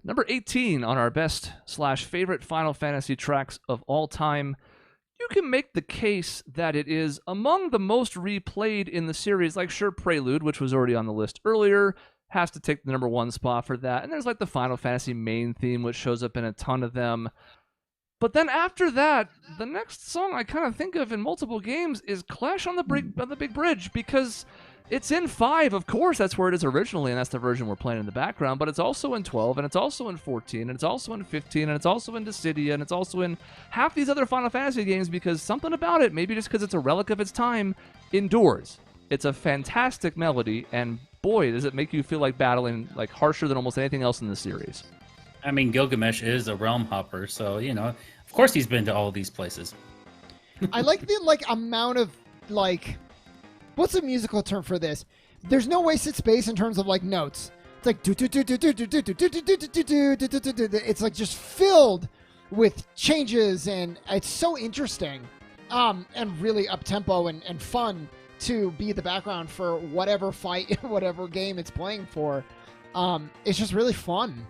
Number 18 on our best/favorite Final Fantasy tracks of all time. You can make the case that it is among the most replayed in the series. Like, sure, Prelude, which was already on the list earlier, has to take the number 1 spot for that. And there's like the Final Fantasy main theme, which shows up in a ton of them. But then after that, the next song I kind of think of in multiple games is Clash on the Big Bridge, because it's in 5, of course, that's where it is originally, and that's the version we're playing in the background, but it's also in 12, and it's also in 14, and it's also in 15, and it's also in Dissidia, and it's also in half these other Final Fantasy games, because something about it, maybe just because it's a relic of its time, endures. It's a fantastic melody, and boy, does it make you feel like battling like harsher than almost anything else in the series. I mean, Gilgamesh is a realm hopper, so, of course he's been to all these places. I like the amount of what's a musical term for this? There's no wasted space in terms of notes. It's like it's like just filled with changes, and it's so interesting, and really up tempo and fun to be the background for whatever fight, whatever game it's playing for. It's just really fun.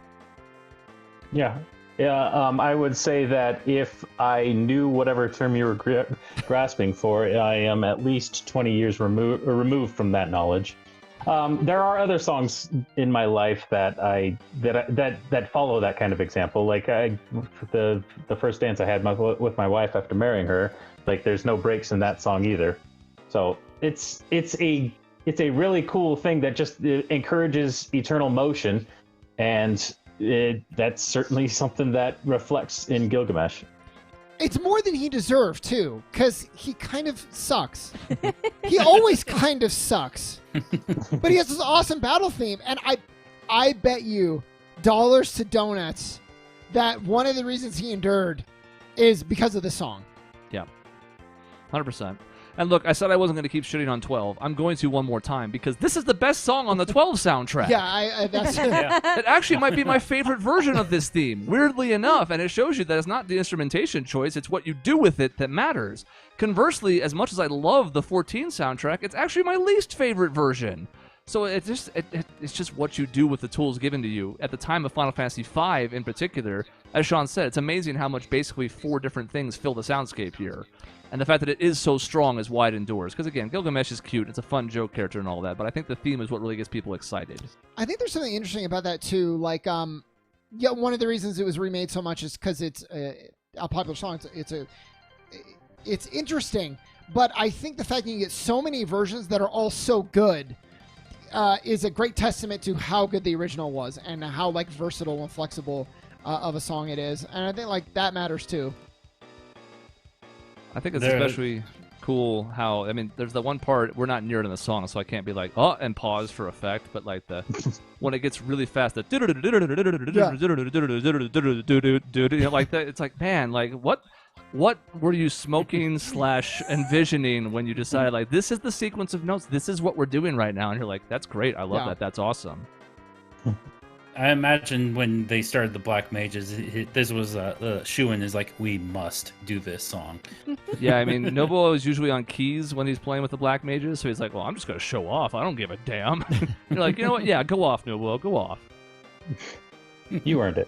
Yeah. I would say that if I knew whatever term you were grasping for, I am at least 20 years removed from that knowledge. There are other songs in my life that follow that kind of example. Like the first dance I had with my wife after marrying her, there's no breaks in that song either. So it's a really cool thing that just encourages eternal motion, and that's certainly something that reflects in Gilgamesh. It's more than he deserved, too, because he kind of sucks. He always kind of sucks. But he has this awesome battle theme, and I bet you dollars to donuts that one of the reasons he endured is because of the song. Yeah, 100%. And look, I said I wasn't going to keep shitting on 12. I'm going to one more time, because this is the best song on the 12 soundtrack. Yeah, that's It actually might be my favorite version of this theme, weirdly enough, and it shows you that it's not the instrumentation choice, it's what you do with it that matters. Conversely, as much as I love the 14 soundtrack, it's actually my least favorite version. So it's just what you do with the tools given to you. At the time of Final Fantasy V in particular, as Shaun said, it's amazing how much basically 4 different things fill the soundscape here. And the fact that it is so strong is why it endures. Because again, Gilgamesh is cute, it's a fun joke character and all that, but I think the theme is what really gets people excited. I think there's something interesting about that too. One of the reasons it was remade so much is because it's a popular song. It's interesting, but I think the fact that you get so many versions that are all so good is a great testament to how good the original was and how versatile and flexible of a song it is. And I think that matters too. I think it's especially cool how, I mean, there's the one part, we're not near it in the song, so I can't be like, oh, and pause for effect, but when it gets really fast, the like that, it's like, man, what were you smoking / envisioning when you decided, this is the sequence of notes, this is what we're doing right now, and you're like, that's great, I love that, that's awesome. I imagine when they started the Black Mages, this was Shaun is like, we must do this song. Yeah, I mean, Nobuo is usually on keys when he's playing with the Black Mages, so he's like, well, I'm just going to show off. I don't give a damn. You're like, you know what? Yeah, go off, Nobuo, go off. You earned it.